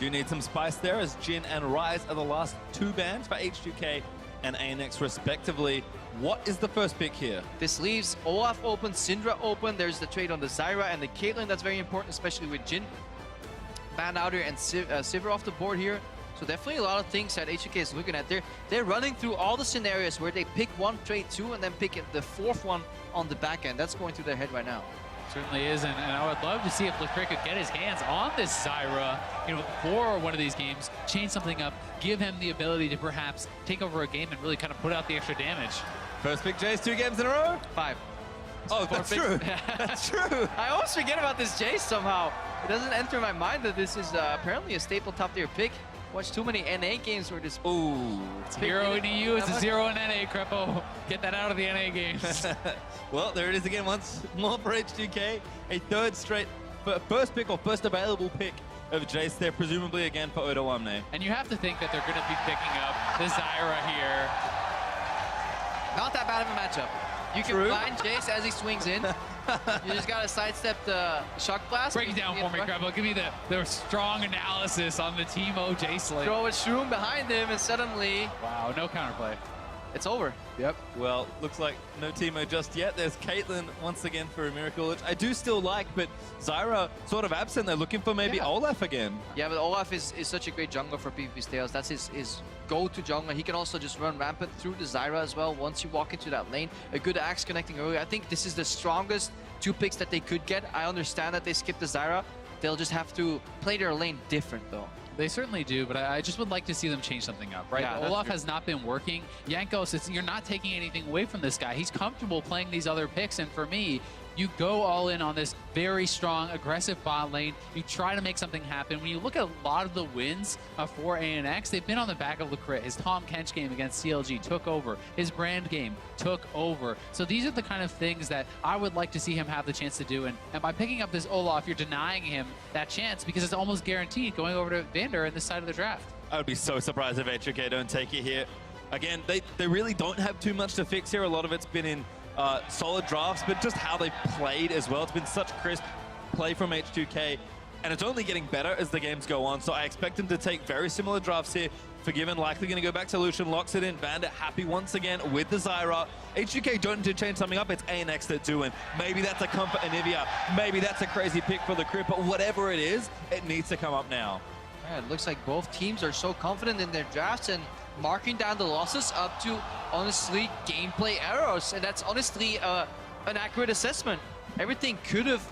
do need some spice there, as Jin and Rise are the last two bans for H2K and ANX respectively. What is the first pick here? This leaves Olaf open, Syndra open. There's the trade on the Zyra and the Caitlyn. That's very important, especially with Jin banned out here and Sivir off the board here. So definitely a lot of things that H2K is looking at. They're running through all the scenarios where they pick one, trade two, and then pick the fourth one on the back end. That's going through their head right now. Certainly is, and I would love to see if Leclerc could get his hands on this Zyra, for one of these games, change something up, give him the ability to perhaps take over a game and really kind of put out the extra damage. First pick, Jace, 2 games in a row? 5. Oh, that's true. That's true. I always forget about this Jace somehow. It doesn't enter my mind that this is apparently a staple top tier pick. Watched too many NA games where this. Ooh. It's 0 in EU, it's a 0 in NA, Crepo. Get that out of the NA games. Well, there it is again once more for H2K. A third straight first pick or first available pick of Jace there, presumably again for Oda Wamne. And you have to think that they're going to be picking up the Zyra here. Not that bad of a matchup. You can blind Jace as he swings in. You just gotta sidestep the shock blast. Break it down for me, Crepo. Give me the strong analysis on the Teemo Jace lane. Throw a shroom behind him and suddenly... Wow, no counterplay. It's over. Yep. Well, looks like no Teemo just yet. There's Caitlyn once again for a miracle, which I do still like, but Zyra sort of absent. They're looking for maybe Olaf again. Yeah, but Olaf is such a great jungler for PvP Steos. That's his go-to jungler. He can also just run rampant through the Zyra as well once you walk into that lane. A good axe connecting early. I think this is the strongest 2 picks that they could get. I understand that they skipped the Zyra. They'll just have to play their lane different, though. They certainly do, but I just would like to see them change something up, right? Yeah, Olaf has not been working. Jankos, you're not taking anything away from this guy. He's comfortable playing these other picks, and for me, you go all in on this very strong, aggressive bot lane. You try to make something happen. When you look at a lot of the wins for ANX, they've been on the back of Lecrit. His Tom Kench game against CLG took over. His Brand game took over. So these are the kind of things that I would like to see him have the chance to do. And by picking up this Olaf, you're denying him that chance because it's almost guaranteed going over to Vander in this side of the draft. I would be so surprised if H2K don't take it here. Again, they really don't have too much to fix here. A lot of it's been in solid drafts, but just how they've played as well. It's been such crisp play from H2K, and it's only getting better as the games go on. So I expect them to take very similar drafts here. Forgiven, likely going to go back to Lucian, locks it in. Bandit happy once again with the Zyra. H2K don't need to change something up, it's ANX that do it. Maybe that's a comfort Anivia, maybe that's a crazy pick for the Crypt, but whatever it is, it needs to come up now. Yeah, it looks like both teams are so confident in their drafts and marking down the losses up to, honestly, gameplay errors. And that's honestly an accurate assessment. Everything could have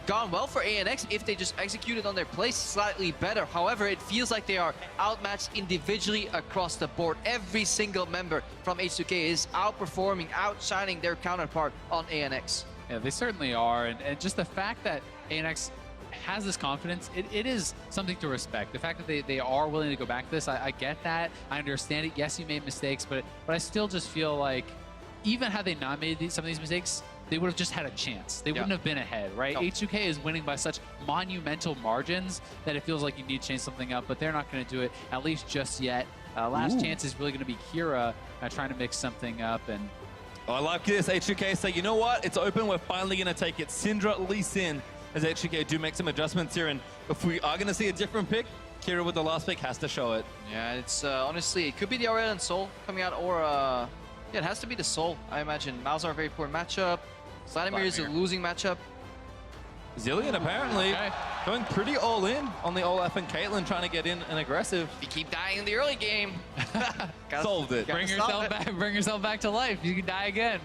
gone well for ANX if they just executed on their plays slightly better. However, it feels like they are outmatched individually across the board. Every single member from H2K is outperforming, outshining their counterpart on ANX. Yeah, they certainly are. And just the fact that ANX has this confidence, it is something to respect. The fact that they are willing to go back to this, I get that. I understand it. Yes, you made mistakes, but I still just feel like even had they not made some of these mistakes, they would have just had a chance. They wouldn't have been ahead, right? No. H2K is winning by such monumental margins that it feels like you need to change something up, but they're not going to do it, at least just yet. Last chance is really going to be Kira trying to mix something up. And I like this. H2K say, you know what? It's open. We're finally going to take it. Syndra, Lee Sin, as H2K do make some adjustments here. And if we are going to see a different pick, Kira with the last pick has to show it. Yeah, it's honestly, it could be the Aurelion and Soul coming out, or yeah, it has to be the Soul, I imagine. Malzahar, a very poor matchup. Vladimir is a losing matchup. Zillion apparently going pretty all in on the Olaf and Caitlyn, trying to get in and aggressive. If you keep dying in the early game, solved it. Bring yourself back to life. You can die again,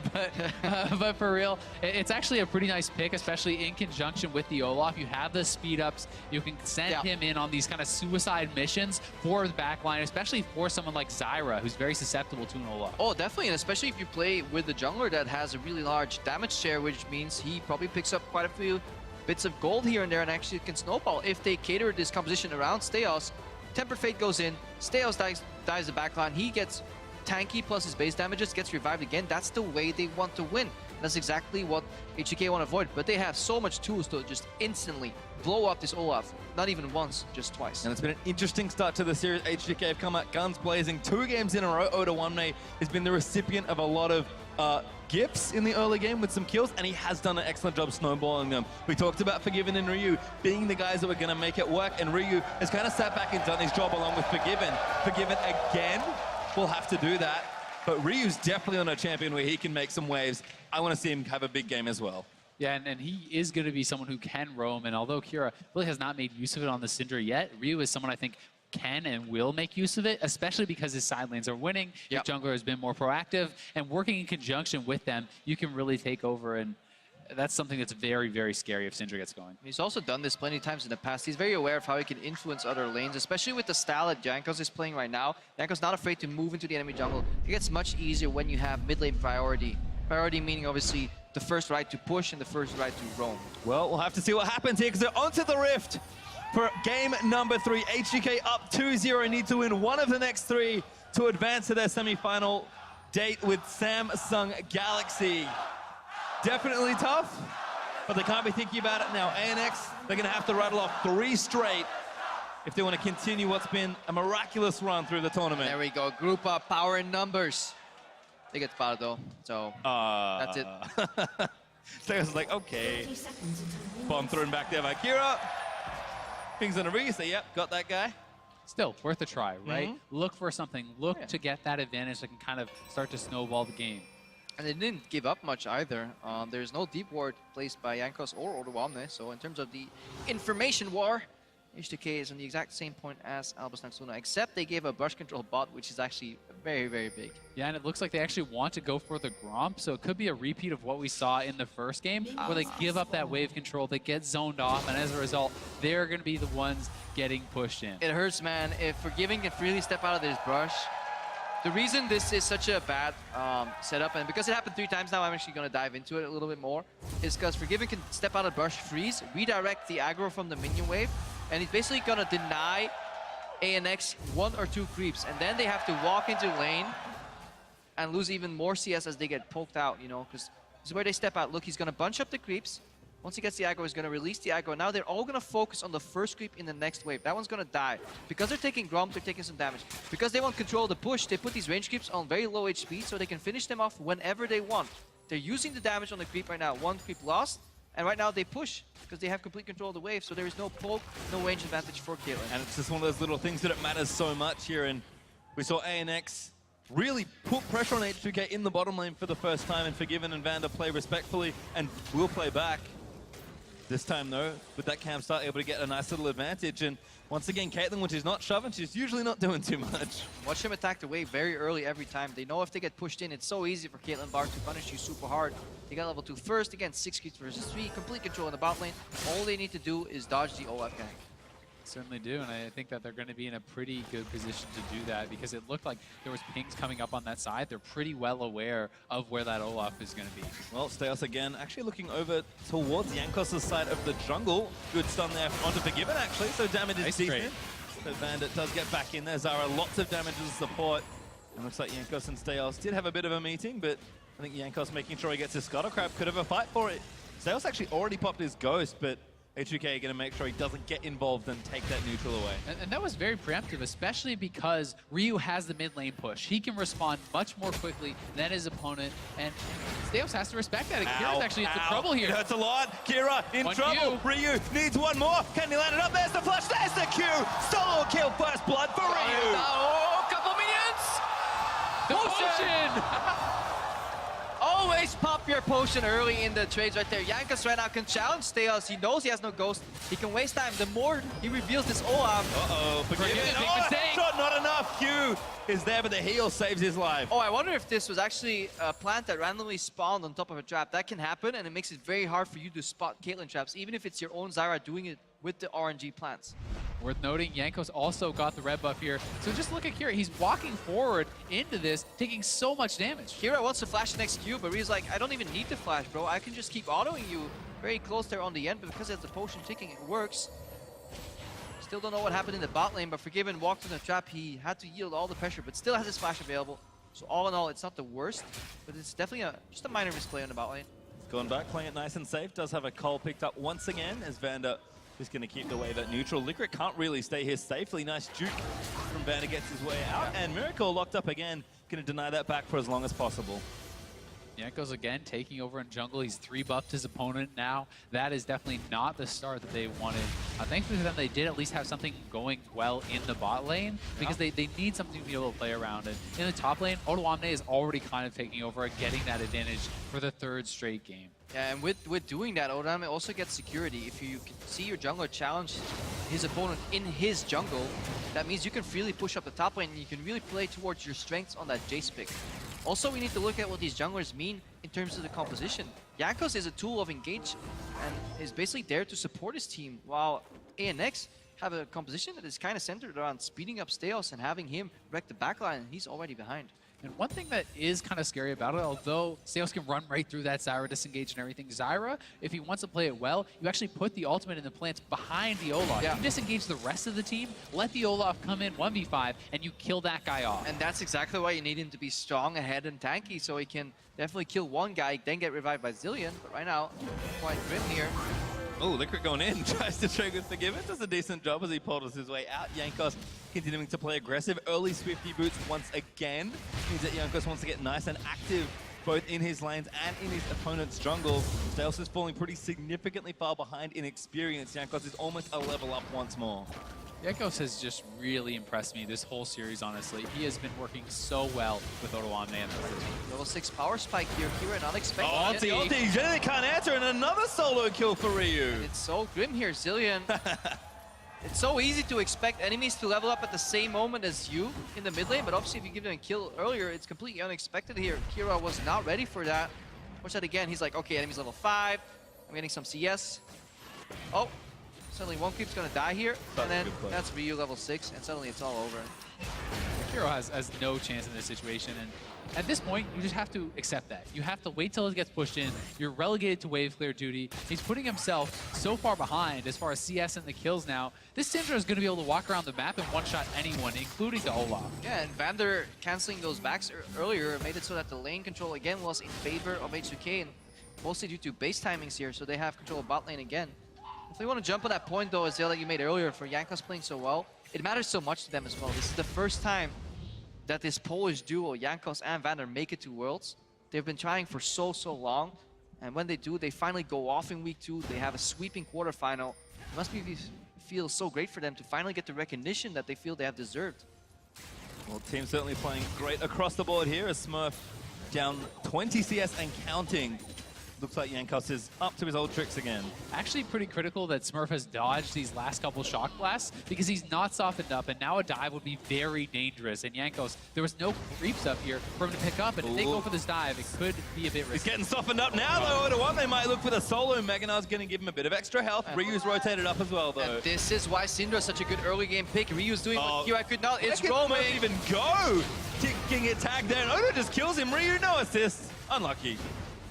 but for real, it's actually a pretty nice pick, especially in conjunction with the Olaf. You have the speed ups. You can send him in on these kind of suicide missions for the backline, especially for someone like Zyra, who's very susceptible to an Olaf. Oh, definitely, and especially if you play with the jungler that has a really large damage share, which means he probably picks up quite a few bits of gold here and there and actually can snowball if they cater this composition around Steos. Tempered Fate goes in, Steos dies the backline, he gets tanky plus his base damages, gets revived again. That's the way they want to win. That's exactly what H2K want to avoid, but they have so much tools to just instantly blow up this Olaf. Not even once, just twice. And it's been an interesting start to the series. H2K have come out guns blazing 2 games in a row. Oda Wamne has been the recipient of a lot of gifts in the early game with some kills, and he has done an excellent job snowballing them. We talked about Forgiven and Ryu being the guys that were going to make it work, and Ryu has kind of sat back and done his job along with Forgiven. Forgiven again will have to do that, but Ryu's definitely on a champion where he can make some waves. I want to see him have a big game as well. Yeah, and he is going to be someone who can roam, and although Kira really has not made use of it on the Syndra yet, Ryu is someone I think can and will make use of it, especially because his side lanes are winning. Yep. His jungler has been more proactive, and working in conjunction with them, you can really take over, and that's something that's very, very scary if Syndra gets going. He's also done this plenty of times in the past. He's very aware of how he can influence other lanes, especially with the style that Jankos is playing right now. Jankos not afraid to move into the enemy jungle. It gets much easier when you have mid lane priority. Priority meaning obviously the first right to push and the first right to roam. Well, we'll have to see what happens here because they're onto the Rift for game number 3. H2K up 2-0, need to win one of the next 3 to advance to their semi-final date with Samsung Galaxy. Definitely tough, but they can't be thinking about it now. ANX, they're going to have to rattle off 3 straight if they want to continue what's been a miraculous run through the tournament. There we go, group up, power in numbers. They get spotted though, so that's it. Stego's like, okay. Bomb thrown back there by Kira. Pings on a Ryu, say, yep, got that guy. Still, worth a try, right? Look for something. Look to get that advantage that can kind of start to snowball the game. And they didn't give up much either. There's no deep ward placed by Jankos or Oruwamne, so in terms of the information war, H2K is on the exact same point as Albus Natsuna, except they gave a brush control bot, which is actually very, very big. Yeah, and it looks like they actually want to go for the Gromp, so it could be a repeat of what we saw in the first game, where they give up that wave control, they get zoned off, and as a result, they're going to be the ones getting pushed in. It hurts, man. If Forgiving can freely step out of this brush, the reason this is such a bad setup, and because it happened 3 times now, I'm actually going to dive into it a little bit more, is because Forgiving can step out of brush, freeze, redirect the aggro from the minion wave, and he's basically going to deny ANX 1 or 2 creeps, and then they have to walk into lane and lose even more CS as they get poked out, you know, because this is where they step out. Look, he's going to bunch up the creeps. Once he gets the aggro, he's going to release the aggro. Now they're all going to focus on the first creep in the next wave. That one's going to die. Because they're taking Gromp, they're taking some damage. Because they want control of the push, they put these range creeps on very low HP so they can finish them off whenever they want. They're using the damage on the creep right now. 1 creep lost. And right now they push because they have complete control of the wave, so there is no poke, no range advantage for Caitlyn. And it's just one of those little things that it matters so much here, and we saw ANX really put pressure on H2K in the bottom lane for the first time, and Forgiven and Vander play respectfully and will play back. This time though, with that camp start, able to get a nice little advantage, and once again Caitlyn, when she's not shoving, she's usually not doing too much. Watch them attack the wave very early every time. They know if they get pushed in, it's so easy for Caitlyn Bar to punish you super hard. They got level 2 first, again 6 creeps versus 3, complete control in the bot lane. All they need to do is dodge the OF gank. Certainly do, and I think that they're going to be in a pretty good position to do that because it looked like there was pings coming up on that side. They're pretty well aware of where that Olaf is going to be. Well, Steos again, actually looking over towards Jankos' side of the jungle. Good stun there onto Forgiven, actually, so damage is decent. So Bandit does get back in there. Zara, lots of damage as support. And looks like Jankos and Steos did have a bit of a meeting, but I think Jankos making sure he gets his Scuttle Crab could have a fight for it. Steos actually already popped his Ghost, but H2K going to make sure he doesn't get involved and take that neutral away. And that was very preemptive, especially because Ryu has the mid lane push. He can respond much more quickly than his opponent, and Steos has to respect that. And Kira's actually into trouble here. It hurts a lot. Kira in trouble. Ryu needs one more. Can he land it up? There's the flash. There's the Q. Solo kill, first blood for Ryu. Oh, couple minions. The potion. Always pop your potion early in the trades right there. Jankos right now can challenge Steos. He knows he has no ghost. He can waste time. The more he reveals this Olaf. Uh-oh, Forgiven. Shot not enough. Q is there, but the heal saves his life. Oh, I wonder if this was actually a plant that randomly spawned on top of a trap. That can happen, and it makes it very hard for you to spot Caitlyn traps, even if it's your own Zyra doing it with the RNG plants. Worth noting, Jankos also got the red buff here. So just look at Kira. He's walking forward into this, taking so much damage. Kira wants to flash the next Q, but Ryu's like, I don't even need to flash, bro. I can just keep autoing you very close there on the end, but because there's the potion ticking, it works. Still don't know what happened in the bot lane, but Forgiven walked in the trap. He had to yield all the pressure, but still has his flash available. So all in all, it's not the worst, but it's definitely just a minor misplay on the bot lane. Going back, playing it nice and safe. Does have a Cole picked up once again as Vander is going to keep the wave at neutral. Liquid can't really stay here safely. Nice juke from Vander, gets his way out. And Miracle locked up again. Going to deny that back for as long as possible. Jankos again taking over in jungle. He's 3-buffed his opponent now. That is definitely not the start that they wanted. Thankfully for them, they did at least have something going well in the bot lane because they need something to be able to play around it. In the top lane, Odoamne is already kind of taking over and getting that advantage for the 3rd straight game. Yeah, and with doing that, Odoamne also gets security. If you can see your jungler challenge his opponent in his jungle, that means you can freely push up the top lane and you can really play towards your strengths on that Jace pick. Also, we need to look at what these junglers mean in terms of the composition. Jankos is a tool of engage and is basically there to support his team, while ANX have a composition that is kind of centered around speeding up Steos and having him wreck the backline, and he's already behind. And one thing that is kind of scary about it, although Steos can run right through that Zyra disengage and everything, Zyra, if he wants to play it well, you actually put the ultimate in the plants behind the Olaf. Yeah. You disengage the rest of the team, let the Olaf come in 1v5, and you kill that guy off. And that's exactly why you need him to be strong ahead and tanky, so he can definitely kill one guy, then get revived by Zilean. But right now, quite grim here. Oh, Liquid going in, tries to trigger Forgiven, does a decent job as he pulled his way out. Jankos continuing to play aggressive. Early Swifty boots once again means that Jankos wants to get nice and active both in his lanes and in his opponent's jungle. Steos is falling pretty significantly far behind in experience. Jankos is almost a level up once more. Jankos has just really impressed me this whole series, honestly. He has been working so well with Odoamne and the rest of the team. Level 6 power spike here, Kira, unexpected. Oh, ulti, Jenny can't answer, and another solo kill for Ryu. And it's so grim here, Zilean. It's so easy to expect enemies to level up at the same moment as you in the mid lane, but obviously if you give them a kill earlier, it's completely unexpected here. Kira was not ready for that. Watch that again, he's like, okay, enemy's level 5, I'm getting some CS. Oh, suddenly one creep's gonna die here, and then that's Ryu level 6, and suddenly it's all over. Kiro has no chance in this situation, and at this point, you just have to accept that. You have to wait till it gets pushed in. You're relegated to wave clear duty. He's putting himself so far behind as far as CS and the kills now. This Syndra is going to be able to walk around the map and one-shot anyone, including the Olaf. Yeah, and Vander canceling those backs earlier made it so that the lane control again was in favor of H2K, and mostly due to base timings here, so they have control of bot lane again. If they want to jump on that point, though, Azale, that you made earlier for Jankos playing so well, it matters so much to them as well. This is the first time that this Polish duo, Jankos and Vander, make it to Worlds. They've been trying for so long, and when they do, they finally go off in week 2. They have a sweeping quarterfinal. It must feel so great for them to finally get the recognition that they feel they have deserved. Well, team certainly playing great across the board here as Smurf down 20 CS and counting. Looks like Jankos is up to his old tricks again. Actually pretty critical that Smurf has dodged these last couple shock blasts because he's not softened up, and now a dive would be very dangerous. And Jankos, there was no creeps up here for him to pick up, and if they go for this dive, it could be a bit risky. He's getting softened up now, though. Odoamne might look for the solo. Meganar's going to give him a bit of extra health. Ryu's rotated up as well, though. And this is why Syndra is such a good early game pick. Ryu's doing what Kira could not. It's roaming. Smurf even go. Getting it tagged there, and Odo just kills him. Ryu, no assist. Unlucky.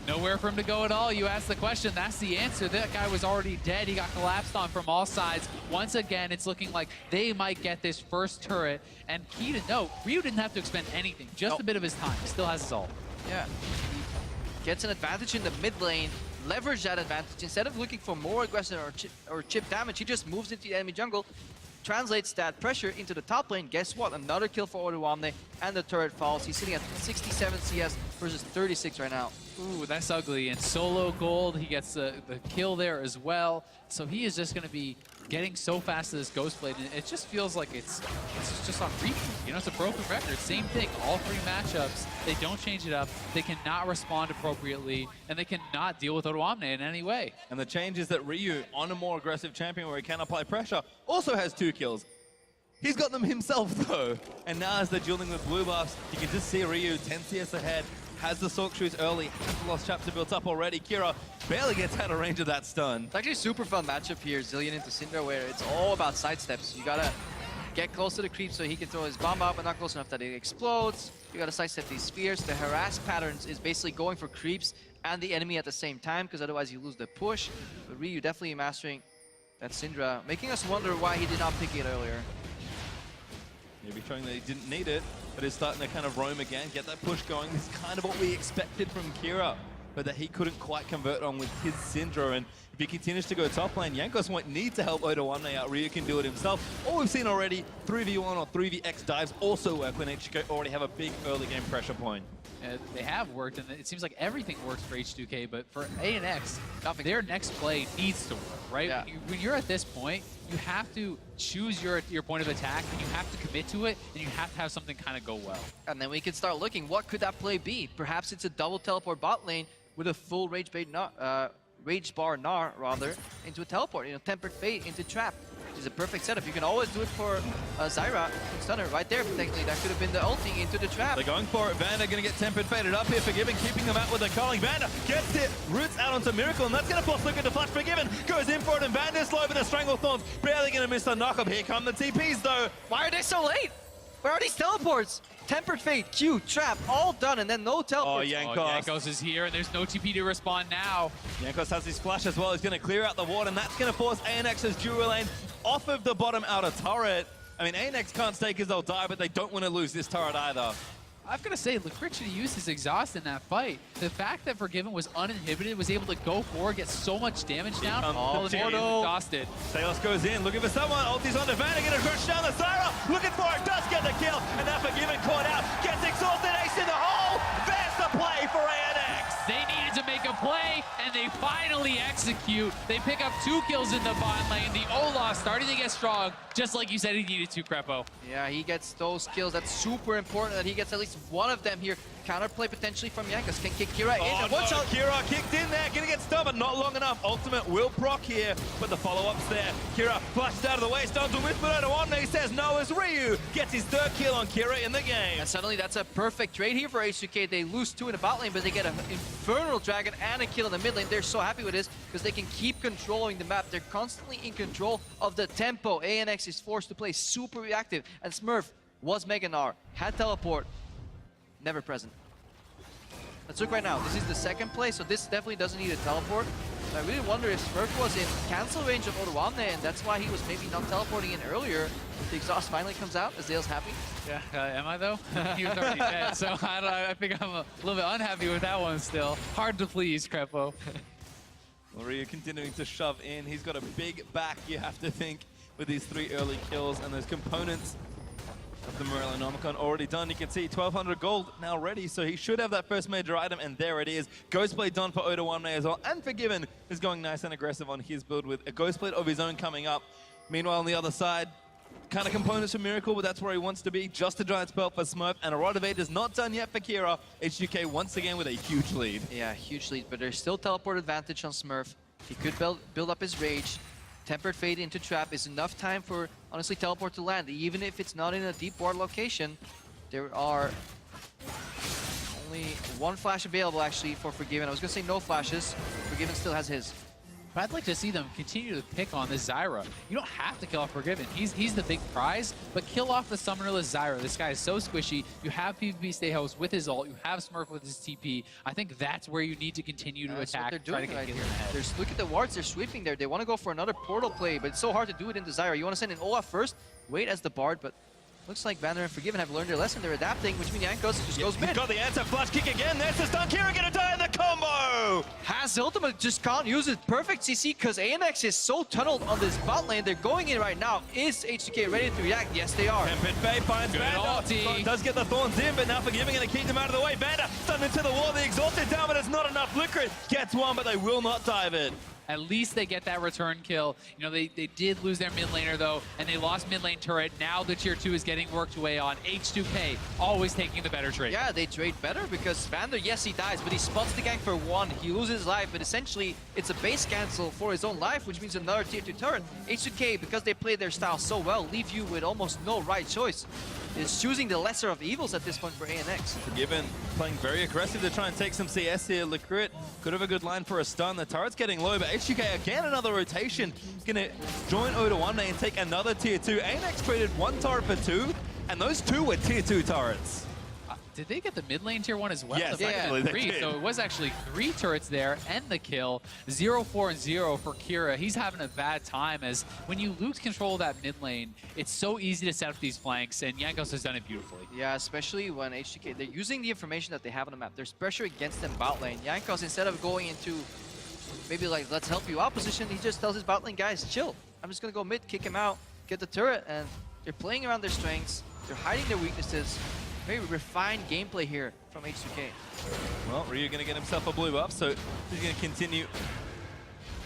Nowhere for him to go at all. You asked the question, that's the answer. That guy was already dead. He got collapsed on from all sides. Once again, it's looking like they might get this first turret. And key to note, Ryu didn't have to expend anything, just a bit of his time. He still has his ult. Yeah, he gets an advantage in the mid lane, leverage that advantage. Instead of looking for more aggression or chip damage, he just moves into the enemy jungle, translates that pressure into the top lane. Guess what? Another kill for Odoamne, and the turret falls. He's sitting at 67 CS versus 36 right now. Ooh, that's ugly. And solo gold, he gets the kill there as well. So he is just going to be getting so fast to this Ghost Blade, and it just feels like it's just on repeat. You know, it's a broken record. Same thing, all 3 matchups. They don't change it up. They cannot respond appropriately, and they cannot deal with Odoamne in any way. And the change is that Ryu, on a more aggressive champion where he can apply pressure, also has 2 kills. He's got them himself, though. And now as they're dueling with blue buffs, you can just see Ryu 10 CS ahead, has the Sork Shoes early, has the Lost Chapter built up already. Kira barely gets out of range of that stun. It's actually a super fun matchup here, Zilean into Syndra, where it's all about sidesteps. You gotta get close to the creep so he can throw his bomb out, but not close enough that it explodes. You gotta sidestep these spheres. The harass patterns is basically going for creeps and the enemy at the same time, because otherwise you lose the push. But Ryu definitely mastering that Syndra, making us wonder why he did not pick it earlier. Maybe showing that he didn't need it, but is starting to kind of roam again, get that push going. This is kind of what we expected from Kira. but that he couldn't quite convert on with his Syndra. And if he continues to go top lane, Jankos won't need to help Oda1 out. Ryu can do it himself. All we've seen already, 3v1 or 3vx dives also work when H2K already have a big early game pressure point. They have worked, and it seems like everything works for H2K, but for ANX, their next play needs to work, right? Yeah. When you're at this point, you have to choose your point of attack, and you have to commit to it, and you have to have something kind of go well. And then we can start looking, what could that play be? Perhaps it's a double teleport bot lane with a full rage bar Gnar rather into a teleport, tempered fate into trap. Which is a perfect setup. You can always do it for Zyra Stunner right there. Technically, that could have been the ulti into the trap. They're going for it. Vanda going to get tempered faded up here. Forgiven keeping them out with the calling. Vanda gets it, roots out onto Miracle, and that's going to force Liquid to flash. Forgiven goes in for it, and Vanda's slow, but the Stranglethorns barely going to miss the knock-up. Here come the TPs though. Why are they so late? Where are these teleports? Tempered Fate, Q, Trap, all done, and then no teleports. Oh, Jankos. Jankos is here, and there's no TP to respond now. Jankos has his flash as well. He's going to clear out the ward, and that's going to force ANX's dual lane off of the bottom outer turret. I mean, ANX can't stay because they'll die, but they don't want to lose this turret either. I've got to say, Liquid should have used his exhaust in that fight. The fact that Forgiven was uninhibited, was able to go forward, get so much damage down, exhausted. Salos goes in, looking for someone. Ulti's on the Vanna, gonna crush down the Zyra. Looking for it, does get the kill. And now Forgiven caught out, gets exhausted, ace in the hole. There's the play for ANX. They needed to make a play, and they finally execute. They pick up 2 kills in the bot lane. The Olaf starting to get strong, just like you said he needed to, Crepo. Yeah, he gets those kills. That's super important that he gets at least one of them here. Counterplay potentially from Jankos. Can kick Kira in. And watch out, Kira kicked in there. Gonna get stunned, but not long enough. Ultimate will proc here, but the follow-up's there. Kira flashed out of the way, stuns a whisper out of one. He says no as Ryu gets his 3rd kill on Kira in the game. And suddenly that's a perfect trade here for H2K. They lose 2 in the bot lane, but they get an Infernal Dragon and a kill in the mid lane. They're so happy with this because they can keep controlling the map. They're constantly in control of the tempo. ANX is forced to play super reactive, and Smurf was Mega Gnar, had teleport, never present. Let's look right now. This is the 2nd play, so this definitely doesn't need a teleport. But I really wonder if Smurf was in cancel range of Oda1, and that's why he was maybe not teleporting in earlier. The exhaust finally comes out. Azale's happy. Yeah, am I though? He was already dead, so I think I'm a little bit unhappy with that one still. Hard to please, Crepo. Ryu continuing to shove in. He's got a big back, you have to think, with these 3 early kills and those components of the Morellonomicon already done. You can see 1,200 gold now ready, so he should have that first major item, and there it is. Ghostblade done for Oda1 as well, and Forgiven is going nice and aggressive on his build with a Ghostblade of his own coming up. Meanwhile, on the other side, kind of components for Miracle, but that's where he wants to be. Just a Giant Spell for Smurf, and a Rod of Aid is not done yet for Kira. H2K once again with a huge lead. Yeah, huge lead, but there's still teleport advantage on Smurf. He could build up his rage. Tempered Fate into Trap is enough time for, honestly, teleport to land. Even if it's not in a deep ward location, there are only 1 flash available, actually, for Forgiven. I was going to say no flashes. Forgiven still has his. But I'd like to see them continue to pick on this Zyra. You don't have to kill off Forgiven. He's the big prize, but kill off the summonerless Zyra. This guy is so squishy. You have PvP stay host with his ult. You have Smurf with his TP. I think that's where you need to continue to attack. What they're doing try to get right in the head. Look at the wards they're sweeping there. They want to go for another portal play, but it's so hard to do it into Zyra. You want to send in Olaf first, wait as the Bard, but looks like Vander and Forgiven have learned their lesson. They're adapting, which means Jankos just goes mid. He's got the answer. Flash kick again. There's the stun. Kira gonna die in the combo. Has the ultimate, just can't use it. Perfect CC because ANX is so tunneled on this bot lane. They're going in right now. Is H2K ready to react? Yes, they are. Tempered Fate finds Vanda. Does get the Thorns in, but now Forgiving gonna keep them out of the way. Vanda stunned into the wall. The Exhausted down, but it's not enough. Liquid gets one, but they will not dive it. At least they get that return kill. You know, they did lose their mid laner, though, and they lost mid lane turret. Now the tier 2 is getting worked away on. H2K always taking the better trade. Yeah, they trade better because Vander, yes, he dies, but he spots the gank for 1. He loses life, but essentially it's a base cancel for his own life, which means another tier 2 turret. H2K, because they play their style so well, leave you with almost no right choice. Is choosing the lesser of evils at this point for ANX. Forgiven playing very aggressive to try and take some CS here. Liquid could have a good line for a stun. The turret's getting low, but H2K again another rotation. Gonna join Oda1 and take another tier 2. ANX traded 1 turret for 2, and those 2 were tier 2 turrets. did they get the mid lane tier 1 as well? Yes, The actually, they 3. did. So it was actually 3 turrets there and the kill. 0-4 and 0 for Kira. He's having a bad time as when you lose control of that mid lane, it's so easy to set up these flanks, and Jankos has done it beautifully. Yeah, especially when H2K, they're using the information that they have on the map. There's pressure against them bot lane. Jankos, instead of going into maybe like, let's help you out position, he just tells his bot lane guys, chill. I'm just gonna go mid, kick him out, get the turret, and they're playing around their strengths. They're hiding their weaknesses. Very refined gameplay here from H2K. Well, Ryu going to get himself a blue buff, so he's going to continue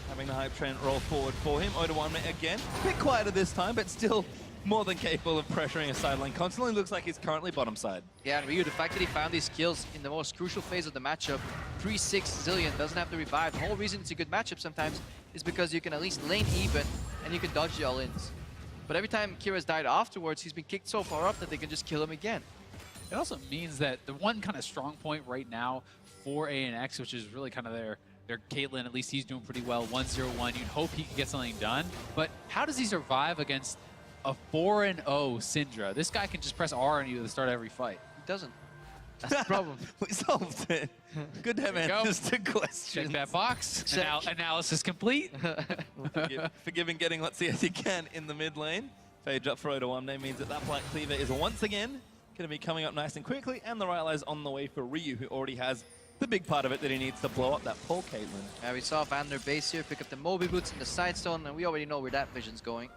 having the hype train roll forward for him. Oda1 again, a bit quieter this time, but still more than capable of pressuring a side lane. Constantly looks like he's currently bottom side. Yeah, and Ryu, the fact that he found these kills in the most crucial phase of the matchup, 3-6 Zillion, doesn't have to revive. The whole reason it's a good matchup sometimes is because you can at least lane even and you can dodge the all-ins. But every time Kira's died afterwards, he's been kicked so far up that they can just kill him again. It also means that the one kind of strong point right now for ANX, which is really kind of their Caitlyn, at least he's doing pretty well, 1-0-1. You'd hope he could get something done. But how does he survive against a 4-0 Syndra? This guy can just press R on you at the start of every fight. He doesn't. That's the problem. We solved it. Good to have answers to questions. Check that box. Check. Analysis complete. Forgiving getting let's see as he can in the mid lane. Phage up for Oda1 means that that Black Cleaver is once again going to be coming up nice and quickly, and the Rylai's on the way for Ryu, who already has the big part of it that he needs to blow up that pole Caitlyn. Yeah, we saw Vander base here pick up the Moby Boots and the Side Stone, and we already know where that vision's going.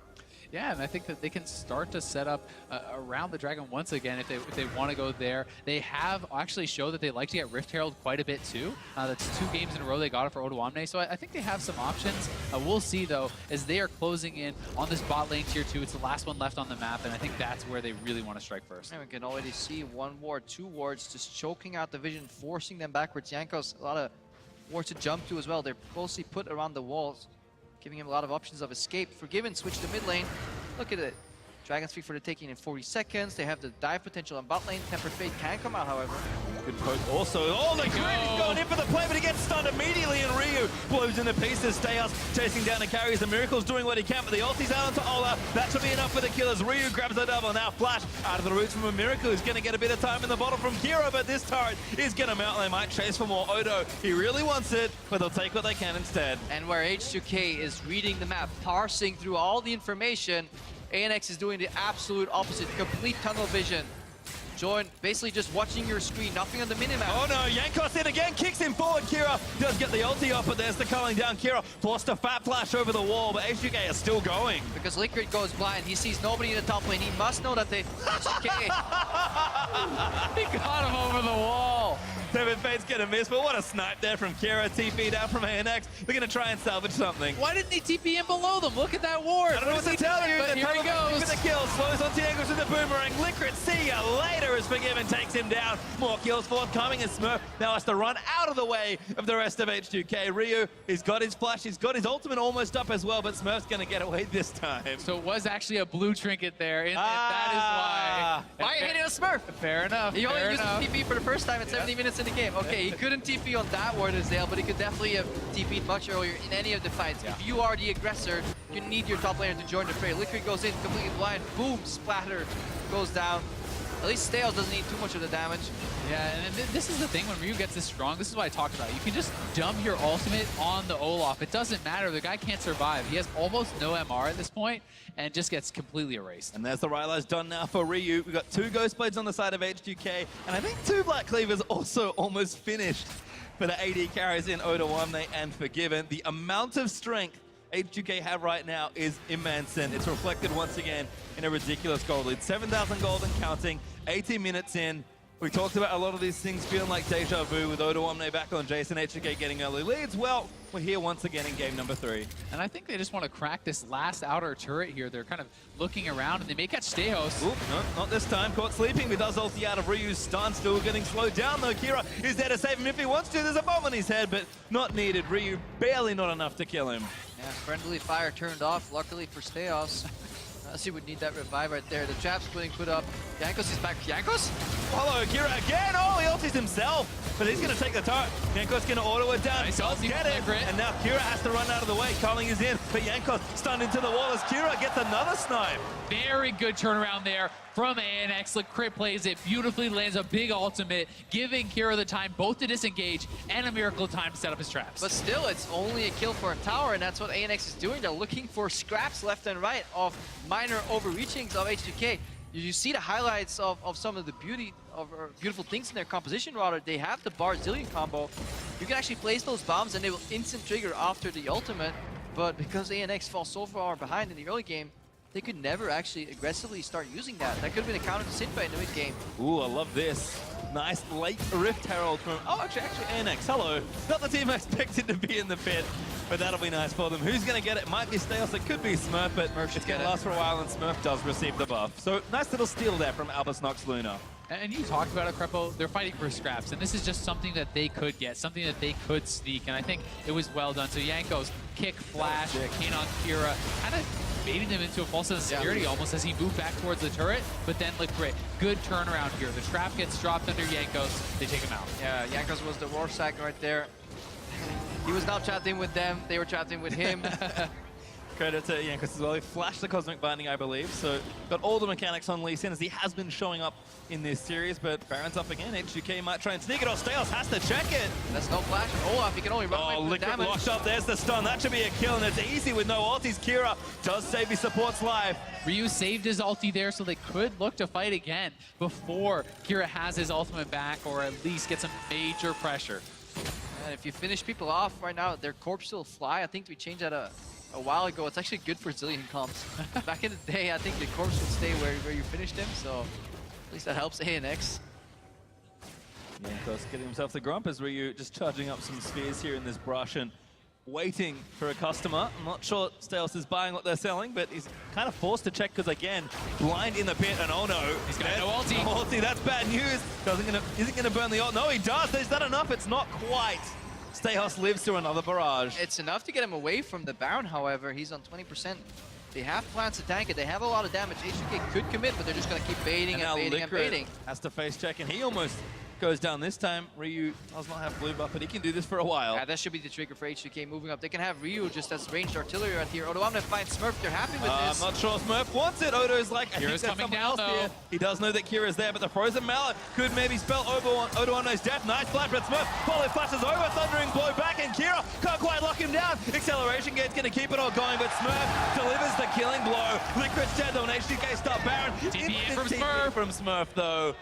Yeah, and I think that they can start to set up around the Dragon once again if they want to go there. They have actually showed that they like to get Rift Herald quite a bit too. That's 2 games in a row they got it for Oda1. So I think they have some options. We'll see though, as they are closing in on this bot lane tier 2. It's the last one left on the map, and I think that's where they really want to strike first. And we can already see 1 ward, 2 wards, just choking out the vision, forcing them backwards. Jankos, a lot of wards to jump to as well. They're mostly put around the walls, giving him a lot of options of escape. Forgiven, switch to mid lane. Look at it. Dragon's Feet for the taking in 40 seconds. They have the dive potential on bot lane. Tempered Fate can come out, however. Good poke also. Oh, the crit is going in for the play, but he gets stunned immediately, and Ryu blows into pieces. Stayhouse chasing down and carries the Miracle's doing what he can, but the ulti's out onto Ola. That should be enough for the killers. Ryu grabs the double. Now Flash out of the roots from a Miracle, who's going to get a bit of time in the bottom from Kira, but this turret is going to mount. They might chase for more. Odo, he really wants it, but they'll take what they can instead. And where H2K is reading the map, parsing through all the information, ANX is doing the absolute opposite, complete tunnel vision. Join, basically just watching your screen, nothing on the minimap. Oh no, Jankos in again, kicks him forward. Kira does get the ulti off, but there's the culling down. Kira forced a fat flash over the wall, but H2K is still going. Because Liquid goes blind, he sees nobody in the top lane. He must know that they H2K. He got him over the wall. Tempered Fate's gonna miss, but what a snipe there from Kira. TP down from ANX. They're gonna try and salvage something. Why didn't he TP in below them? Look at that ward. I don't know what to tell you. But here he goes. With the kill, slows on Tiangos with the boomerang. Liquid, see ya later as Forgiven takes him down. More kills forthcoming, and Smurf now has to run out of the way of the rest of H2K. Ryu, he's got his flash, he's got his ultimate almost up as well, but Smurf's gonna get away this time. So it was actually a blue trinket there, and that is why. Why hitting a Smurf? Fair enough. He only fair used enough. TP for the first time at 70 minutes in the game. Okay, he couldn't TP on that ward as Dale, but he could definitely have TP'd much earlier in any of the fights. Yeah. If you are the aggressor, you need your top laner to join the fray. Liquid goes in, completely blind, boom, splatter, goes down. At least Stales doesn't need too much of the damage. Yeah, and this is the thing when Ryu gets this strong. This is what I talked about. You can just dump your ultimate on the Olaf. It doesn't matter. The guy can't survive. He has almost no MR at this point and just gets completely erased. And there's the Rylai's done now for Ryu. We've got 2 Ghost Blades on the side of H2K, and I think 2 Black Cleavers also almost finished for the AD carries in Oda1 and Forgiven. The amount of strength H2K have right now is immense, and it's reflected once again in a ridiculous gold lead. 7,000 gold and counting, 18 minutes in. We talked about a lot of these things feeling like deja vu with Oda1 back on Jason, H2K getting early leads. Well, we're here once again in game number 3. And I think they just want to crack this last outer turret here. They're kind of looking around, and they may catch Stejos. Oop, no, not this time. Caught sleeping, but does ulti out of Ryu's stun. Still getting slowed down, though. Kira is there to save him if he wants to. There's a bomb on his head, but not needed. Ryu barely not enough to kill him. Yeah, friendly fire turned off, luckily for Stejos. He would need that revive right there. The trap's being put up. Jankos is back. Jankos? Hello, Kira again. Oh, he ultis himself, but he's going to take the turret. Jankos going to auto it down. Nice Does ulti get from it. Grit. And now Kira has to run out of the way. Culling is in, but Jankos stunned into the wall as Kira gets another snipe. Very good turnaround there from ANX. Look, Crit plays it beautifully, lands a big ultimate, giving Kira the time both to disengage and a miracle time to set up his traps. But still, it's only a kill for a tower, and that's what ANX is doing. They're looking for scraps left and right of minor overreachings of H2K. You see the highlights of some of the beautiful things in their composition, rather. They have the bar Zillion combo. You can actually place those bombs and they will instant trigger after the ultimate, but because ANX falls so far behind in the early game, they could never actually aggressively start using that. That could have been a counter to Sinpa in the mid game. Ooh, I love this. Nice late Rift Herald from... Oh, actually, ANX, hello. Not the team I expected to be in the pit, but that'll be nice for them. Who's going to get it? Might be Staos, it could be Smurf, but it's going to last for a while, and Smurf does receive the buff. So, nice little steal there from Albus Nox Luna. And you talked about it, Crepo, they're fighting for scraps, and this is just something that they could get, something that they could sneak, and I think it was well done. So Yanko's kick, flash, Kane on Kira, kind of baiting him into a false sense of security almost as he moved back towards the turret, but then look great. Good turnaround here. The trap gets dropped under Jankos, they take him out. Yeah, Jankos was the war sack right there. He was not trapped in with them, they were trapped in with him. Credit to Jankos as well. He flashed the Cosmic Binding, I believe, so got all the mechanics on Lee Sin as he has been showing up in this series, but Baron's up again. H2K might try and sneak it, or Staos has to check it. That's no flash. Olaf, he can only run away from the Liquid damage. locked up, there's the stun. That should be a kill, and it's easy with no ultis. Kira does save his support's life. Ryu saved his ulti there, so they could look to fight again before Kira has his ultimate back, or at least get some major pressure. And if you finish people off right now, their corpse will fly. I think we changed that a while ago. It's actually good for Zillion comps. Back in the day, I think the corpse would stay where you finished him, so at least that helps ANX. Jankos getting himself the grump as Ryu just charging up some spheres here in this brush and waiting for a customer. I'm not sure Staos is buying what they're selling, but he's kind of forced to check because, again, blind in the pit, and oh no. He's got no ulti. No ulti, that's bad news. Isn't gonna burn the ult. No, he does. Is that enough? It's not quite. Staos lives through another barrage. It's enough to get him away from the Baron, however. He's on 20%. They have plans to tank it. They have a lot of damage. H2K could commit, but they're just going to keep baiting and baiting and baiting. Has to face check, and he almost goes down this time. Ryu does not have blue buff, but he can do this for a while. Yeah, that should be the trigger for H2K moving up. They can have Ryu just as ranged artillery right here. Odoamne finds Smurf. They're happy with this. I'm not sure Smurf wants it. Odo's like, I Kira's think coming there's someone down, else here. He does know that Kira's there, but the Frozen Mallet could maybe spell Odoamne's death. Nice flash, but Smurf volley flashes over, thundering blow back, and Kira can't quite lock him down. Acceleration Gate's going to keep it all going, but Smurf delivers the killing blow. Liquid's dead on H2K stop Baron. TP Instant from TP Smurf. from Smurf, though.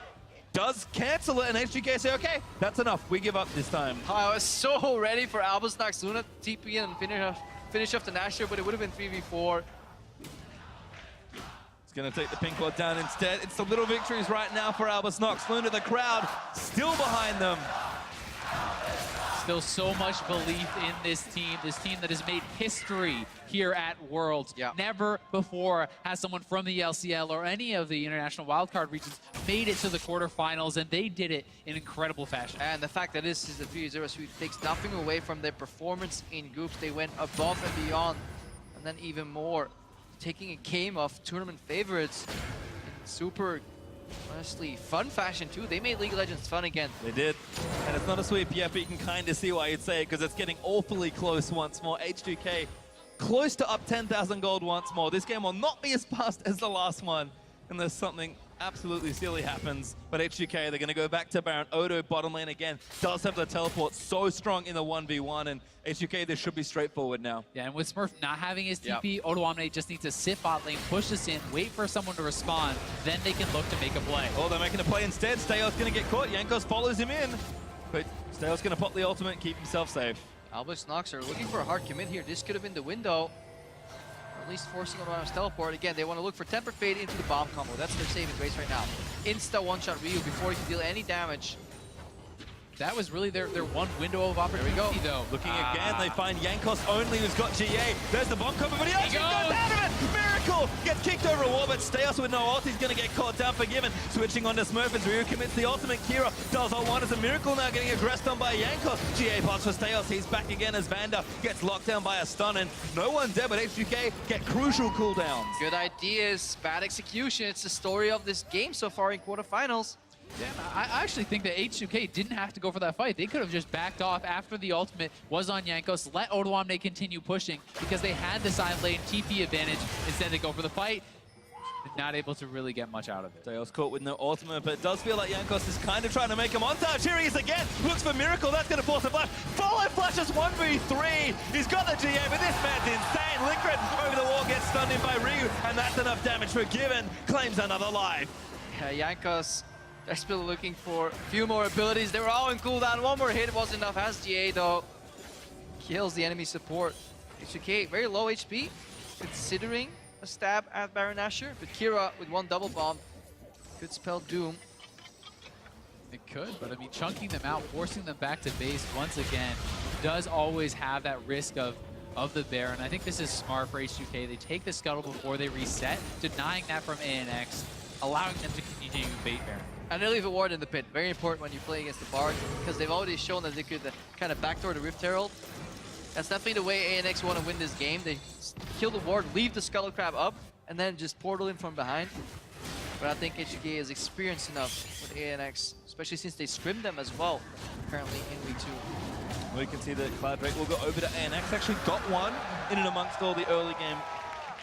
Does cancel it, and H2K say, okay, that's enough. We give up this time. I was so ready for Albus Nox Luna to TP and finish off the Nashor, but it would have been 3v4. He's going to take the pink ward down instead. It's the little victories right now for Albus Nox Luna. The crowd still behind them. Still so much belief in this team that has made history here at Worlds. Yeah. Never before has someone from the LCL or any of the international wildcard regions made it to the quarterfinals, and they did it in incredible fashion. And the fact that this is the 3-0 sweep takes nothing away from their performance in groups. They went above and beyond, and then even more, taking a game of tournament favorites in super, honestly, fun fashion too. They made League of Legends fun again. They did. And it's not a sweep yet, but you can kind of see why you'd say it, because it's getting awfully close once more. H2K close to up 10,000 gold once more. This game will not be as fast as the last one, unless something absolutely silly happens. But H2K, they're going to go back to Baron. Odo, bottom lane again, does have the teleport so strong in the 1v1, and H2K, this should be straightforward now. Yeah, and with Smurf not having his TP, Odoamne just needs to sit bot lane, push this in, wait for someone to respond, then they can look to make a play. Oh, they're making a play instead. Staos going to get caught. Jankos follows him in, but Staos going to pop the ultimate and keep himself safe. Albus Nox are looking for a hard commit here. This could have been the window. Or at least forcing Odoamne's teleport. Again, they want to look for Temper Fade into the bomb combo. That's their saving grace right now. Insta one-shot Ryu before he can deal any damage. that was really their one window of opportunity, though. Looking again, they find Jankos only, who's got GA. There's the bomb cover, but he actually goes out of it! Miracle gets kicked over a wall, but Steos with no ult, he's going to get caught down, forgiven. Switching on to Smurf as Ryu commits the ultimate. Kira does all one as a Miracle now, getting aggressed on by Jankos. GA box for Steos, he's back again as Vander gets locked down by a stun, and no one dead, but H2K get crucial cooldowns. Good ideas, bad execution. It's the story of this game so far in quarterfinals. Yeah, I actually think that H2K didn't have to go for that fight. They could have just backed off after the ultimate was on Jankos, let Odoamne continue pushing because they had the side lane TP advantage. Instead, they go for the fight. Not able to really get much out of it. Steos caught with no ultimate, but it does feel like Jankos is kind of trying to make a montage. Here he is again, looks for Miracle, that's going to force a flash. Follow flashes 1v3. He's got the GA, but this man's insane. Liquid over the wall gets stunned in by Ryu, and that's enough damage for Given. Claims another life. Yeah, Jankos, they're still looking for a few more abilities. They were all in cooldown. One more hit wasn't enough. Has GA though. Kills the enemy support. H2K, very low HP, considering a stab at Baron Nashor, but Kira with one double bomb could spell doom. It could, but I mean, chunking them out, forcing them back to base once again does always have that risk of the Baron. I think this is smart for H2K. They take the scuttle before they reset, denying that from ANX, allowing them to continue bait Baron. And they leave a ward in the pit. Very important when you play against the Bard, because they've already shown that they could kind of backdoor the Rift Herald. That's definitely the way ANX want to win this game. They kill the ward, leave the Scuttle Crab up, and then just portal in from behind. But I think H2K is experienced enough with ANX, especially since they scrimmed them as well, apparently in week 2. Well, you can see that Cloud Drake will go over to ANX. Actually got one in and amongst all the early game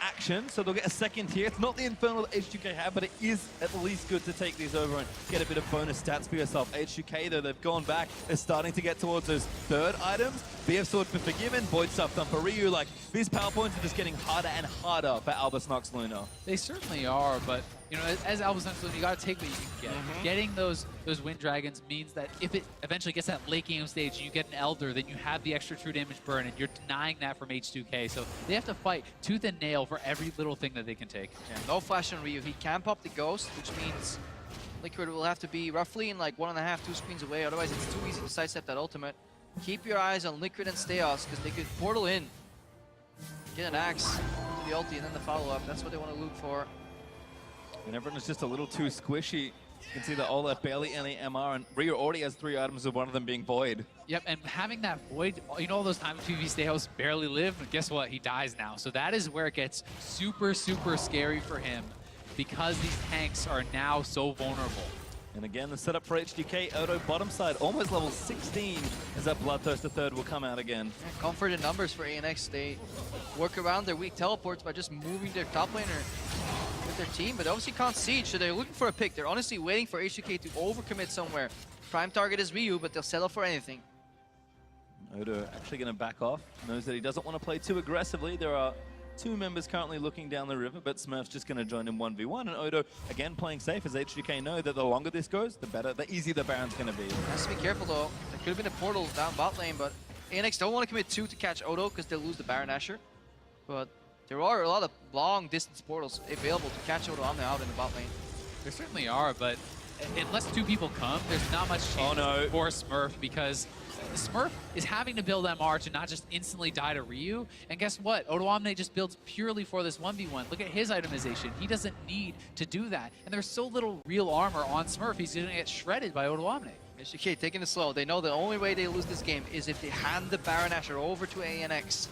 action, so they'll get a second here. It's not the Infernal that H2K have, but it is at least good to take these over and get a bit of bonus stats for yourself. H2K, though, they've gone back. They're starting to get towards those third items. BF Sword for Forgiven, Void Stuff done for Ryu. Like, these power points are just getting harder and harder for Albus Nox Luna. They certainly are, but you know, as Albus Nox Luna, you got to take what you can get. Getting those Wind Dragons means that if it eventually gets that late game stage and you get an Elder, then you have the extra true damage burn, and you're denying that from H2K. So they have to fight tooth and nail for every little thing that they can take. Yeah, no flash on Ryu. He can pop the Ghost, which means Liquid will have to be roughly in like 1.5, 2 screens away. Otherwise, it's too easy to sidestep that ultimate. Keep your eyes on Liquid and Steos, because they could portal in, get an axe to the ulti, and then the follow-up. That's what they want to look for. And everyone is just a little too squishy. You can see that Ola barely any MR, and Ryu already has 3 items, with one of them being Void. Yep, and having that Void, you know all those times PvP Steos barely live? But guess what? He dies now. So that is where it gets super, super scary for him, because these tanks are now so vulnerable. And again, the setup for H2K, Odo bottom side, almost level 16, as that Bloodthirster third will come out again. Yeah, comfort in numbers for ANX. They work around their weak teleports by just moving their top laner with their team, but obviously can't siege, so they're looking for a pick. They're honestly waiting for H2K to overcommit somewhere. Prime target is Ryu, but they'll settle for anything. Odo actually going to back off, knows that he doesn't want to play too aggressively. There are 2 members currently looking down the river, but Smurf's just going to join in 1v1, and Odo again playing safe, as H2K know that the longer this goes, the better, the easier the Baron's going to be. Has to be careful though. There could have been a portal down bot lane, but ANX don't want to commit 2 to catch Odo because they'll lose the Baron Asher. But there are a lot of long distance portals available to catch Odo out in the bot lane. There certainly are, but unless 2 people come, there's not much chance for Smurf, because Smurf is having to build MR to not just instantly die to Ryu. And guess what? Odoamne just builds purely for this 1v1. Look at his itemization. He doesn't need to do that. And there's so little real armor on Smurf, he's going to get shredded by Odoamne. H2K taking it slow. They know the only way they lose this game is if they hand the Baron Asher over to ANX.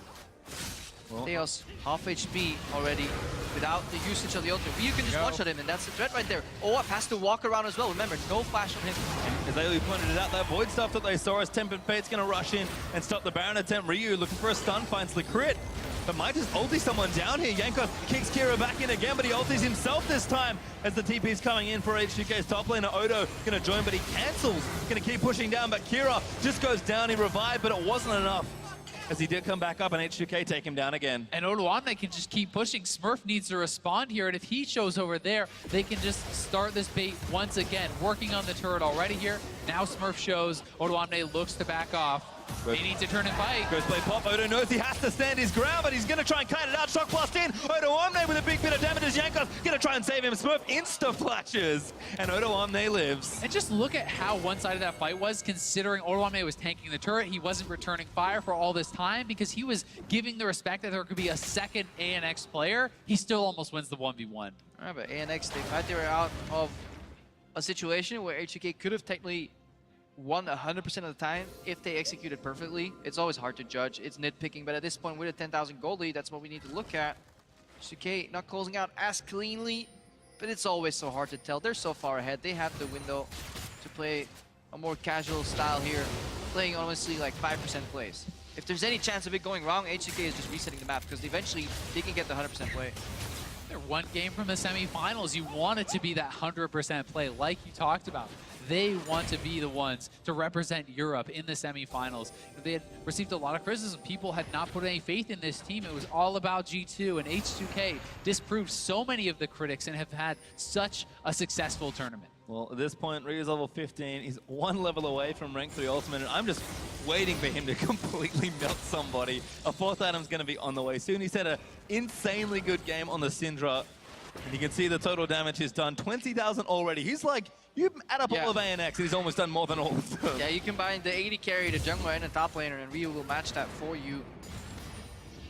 Well, Theos half HP already without the usage of the ultimate. You can just one-shot him, and that's the threat right there. OAP has to walk around as well. Remember, no flash on him. As Ailey pointed it out, that Void Stuff that they saw as Tempered Fate's going to rush in and stop the Baron attempt. Ryu looking for a stun, finds the crit, but might just ulti someone down here. Jankos kicks Kira back in again, but he ultis himself this time as the TP's coming in for H2K's top laner. Odo going to join, but he cancels. Going to keep pushing down, but Kira just goes down. He revived, but it wasn't enough, as he did come back up, and H2K take him down again. And Odoamne can just keep pushing. Smurf needs to respond here, and if he shows over there, they can just start this bait once again, working on the turret already here. Now Smurf shows, Odoamne looks to back off. He needs to turn and fight. Goes play pop. Odo knows he has to stand his ground, but he's going to try and kite it out. Shock blast in. Odo Omne with a big bit of damage as Jankos going to try and save him. Smurf insta-flashes, and Odo Omne lives. And just look at how one-sided that fight was, considering Odo Omne was tanking the turret. He wasn't returning fire for all this time because he was giving the respect that there could be a second ANX player. He still almost wins the 1v1. All right, but ANX, they were out of a situation where H2K could have technically won 100% of the time if they executed perfectly. It's always hard to judge. It's nitpicking, but at this point with a 10,000 gold lead, that's what we need to look at. H2K not closing out as cleanly, but it's always so hard to tell. They're so far ahead. They have the window to play a more casual style here, playing honestly like 5% plays. If there's any chance of it going wrong, H2K is just resetting the map because eventually they can get the 100% play. They're one game from the semifinals. You want it to be that 100% play like you talked about. They want to be the ones to represent Europe in the semifinals. They had received a lot of criticism. People had not put any faith in this team. It was all about G2, and H2K disproved so many of the critics and have had such a successful tournament. Well, at this point, Ryu's level 15. He's one level away from rank 3 ultimate, and I'm just waiting for him to completely melt somebody. A fourth item's going to be on the way soon. He's had an insanely good game on the Syndra, and you can see the total damage he's done. 20,000 already. He's like, you add up all of ANX, and he's almost done more than all of them. Yeah, you combine the 80 carry, the jungler, and the top laner, and Ryu will match that for you.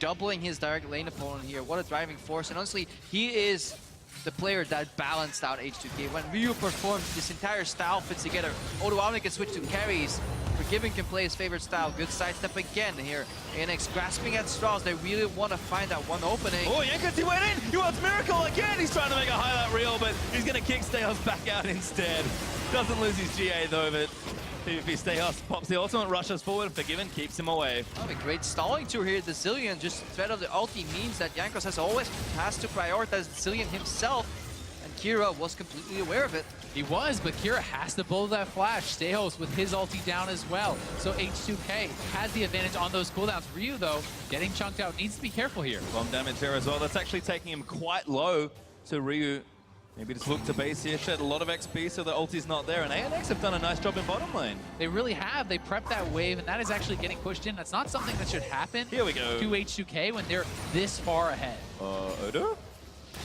Doubling his direct lane opponent here. What a driving force. And honestly, he is the player that balanced out H2K. When Ryu performs, this entire style fits together. Odo Omne can switch to carries. Forgiven can play his favorite style. Good sidestep again here. ANX grasping at straws. They really want to find that one opening. Oh, Jankos, he went in! He wants Miracle again! He's trying to make a highlight reel, but he's going to kick Stayos back out instead. Doesn't lose his GA though, but PvP Stayos pops the ultimate, rushes forward. Forgiven keeps him away. Oh, a great stalling tour here. The Zillion, just threat of the ulti means that Jankos has to prioritize Zillion himself. And Kira was completely aware of it. He was, but Kira has to blow that flash. Stayos with his ulti down as well. So H2K has the advantage on those cooldowns. Ryu, though, getting chunked out, needs to be careful here. Bomb damage there as well. That's actually taking him quite low. So Ryu, maybe just look to base here, shed a lot of XP so the ulti's not there. And ANX have done a nice job in bottom lane. They really have. They prepped that wave, and that is actually getting pushed in. That's not something that should happen Here we go. to H2K when they're this far ahead. Odo?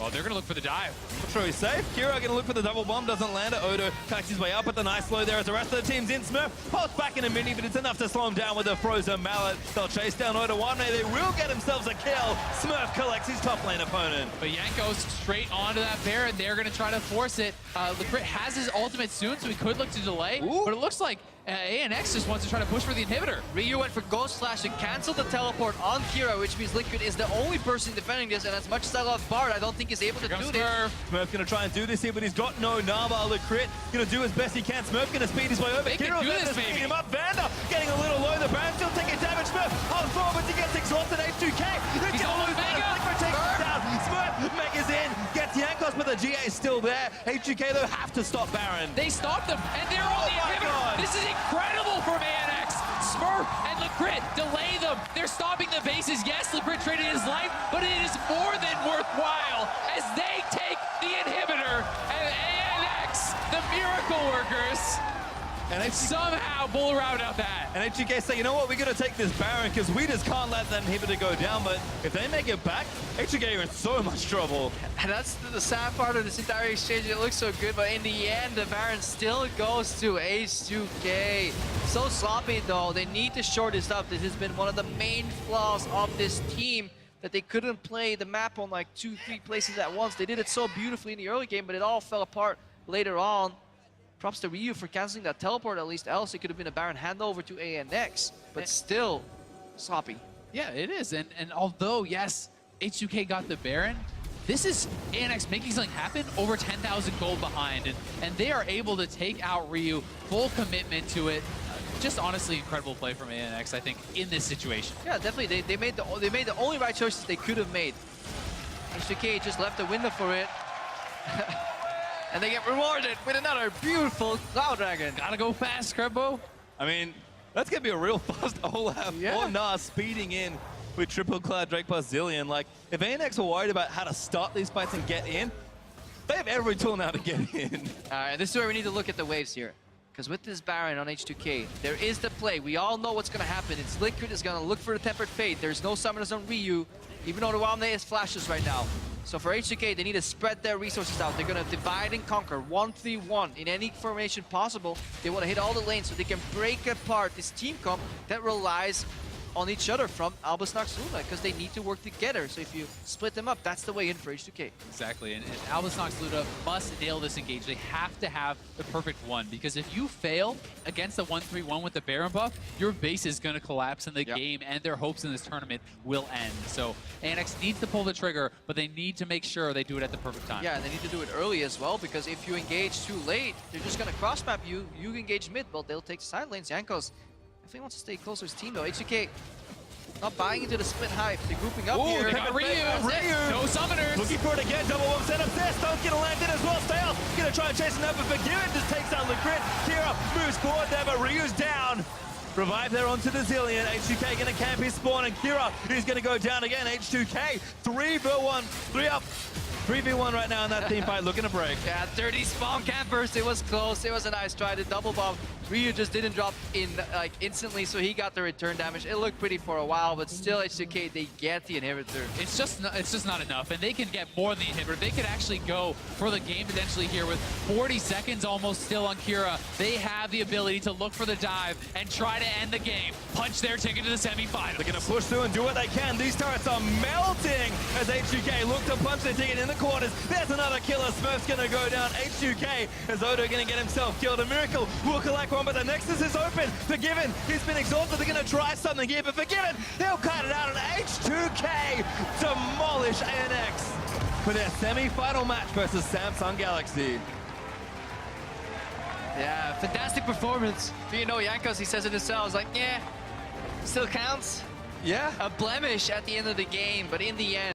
Oh, they're going to look for the dive. Not sure he's safe. Kira gonna look for the double bomb, doesn't land it. Odo connects his way up at the nice slow there as the rest of the team's in. Smurf pulls back in a mini, but it's enough to slow him down with the frozen mallet. They'll chase down Odo Omne. They will get themselves a kill. Smurf collects his top lane opponent. But Jankos straight onto that Baron. They're going to try to force it. Lecrit has his ultimate soon, so he could look to delay. Ooh. But it looks like ANX just wants to try to push for the inhibitor. Ryu went for Ghost Slash and canceled the teleport on Kira, which means Liquid is the only person defending this, and as much as I love Bard, I don't think he's able to do this. Smurf gonna try and do this here, but he's got no Nava. Lecrit gonna do as best he can. Smurf gonna speed his way over. They can Kira do this, gonna speed maybe. him up. Vander getting a little low. The Baron still taking damage. Smurf on forward, but he gets exhausted. H2K. He's on Mega. Lecrit takes him down. Smurf Mega's in. Gets Jankos, but the GA is still there. H2K though have to stop Baron. They stopped them, and they're on the my inhibitor. God. This is incredible from ANX. Smurf and Lecrit delay them. They're stopping the bases. Yes, Lecrit traded his life, but it is more than worthwhile as they take the inhibitor and ANX, the miracle workers, And somehow pull around out that. And H2K say, you know what, we're going to take this Baron because we just can't let that inhibitor go down. But if they make it back, H2K are in so much trouble. And that's the sad part of this entire exchange. It looks so good, but in the end, the Baron still goes to H2K. So sloppy, though. They need to short this up. This has been one of the main flaws of this team, that they couldn't play the map on like 2-3 places at once. They did it so beautifully in the early game, but it all fell apart later on. Props to Ryu for canceling that teleport, at least else it could have been a Baron handover to ANX, but still sloppy. Yeah, it is. And although, yes, H2K got the Baron, this is ANX making something happen over 10,000 gold behind. And they are able to take out Ryu, full commitment to it. Just honestly incredible play from ANX, I think, in this situation. Yeah, definitely. They made the only right choices they could have made. H2K just left a window for it. And they get rewarded with another beautiful Cloud Dragon. Gotta go fast, Krebo. I mean, that's going to be a real fast Olaf. Yeah. Or Nah speeding in with triple Cloud Drake plus Zillion. Like, if ANX are worried about how to start these fights and get in, they have every tool now to get in. All right, this is where we need to look at the waves here. Because with this Baron on H2K, there is the play. We all know what's going to happen. It's Liquid is going to look for the Tempered Fate. There's no summoners on Ryu, even though the Wamne has flashes right now. So for H2K, they need to spread their resources out. They're going to divide and conquer, 1-3-1 in any formation possible. They want to hit all the lanes so they can break apart this team comp that relies on each other from Albus Luna, because they need to work together. So if you split them up, that's the way in for H2K. Exactly, and Albus Luna must nail this engage. They have to have the perfect one, because if you fail against the 1-3-1 with the Baron buff, your base is going to collapse in the game, and their hopes in this tournament will end. So ANX needs to pull the trigger, but they need to make sure they do it at the perfect time. Yeah, and they need to do it early as well, because if you engage too late, they're just going to cross-map you. You engage mid, well, they'll take side lanes. Jankos definitely wants to stay closer to his team, though. H2K not buying into the split hype. They're grouping up here. They got Ryu. No summoners. Looking for it again. Double one setup there. Stone's gonna land in as well. Stay off. Gonna try and chase another Forgiven. Just takes down the grid. Kira moves forward there, but Ryu's down. Revive there onto the Zillion. H2K gonna camp his spawn, and Kira is gonna go down again. H2K 3v1, 3 up. 3v1 right now in that team fight, looking to break. Yeah, 30 spawn campers. It was close. It was a nice try to double bomb. Ryu just didn't drop in like instantly, so he got the return damage. It looked pretty for a while, but still H2K, they get the inhibitor. It's just not enough, and they can get more than the inhibitor. They could actually go for the game potentially here with 40 seconds almost still on Kira. They have the ability to look for the dive and try to end the game, punch their ticket to the semifinals. They're gonna push through and do what they can. These turrets are melting as H2K look to punch their ticket in the corners. There's another killer. Smurf's gonna go down. H2K as Odo gonna get himself killed. A Miracle will collect one, but the Nexus is open. Forgiven, he's been exhausted. They're gonna try something here, but Forgiven, he'll cut it out, and H2K demolish ANX for their semi-final match versus Samsung Galaxy. Yeah, fantastic performance. But you know, Jankos, he says it himself, he's like, yeah, still counts. Yeah. A blemish at the end of the game, but in the end,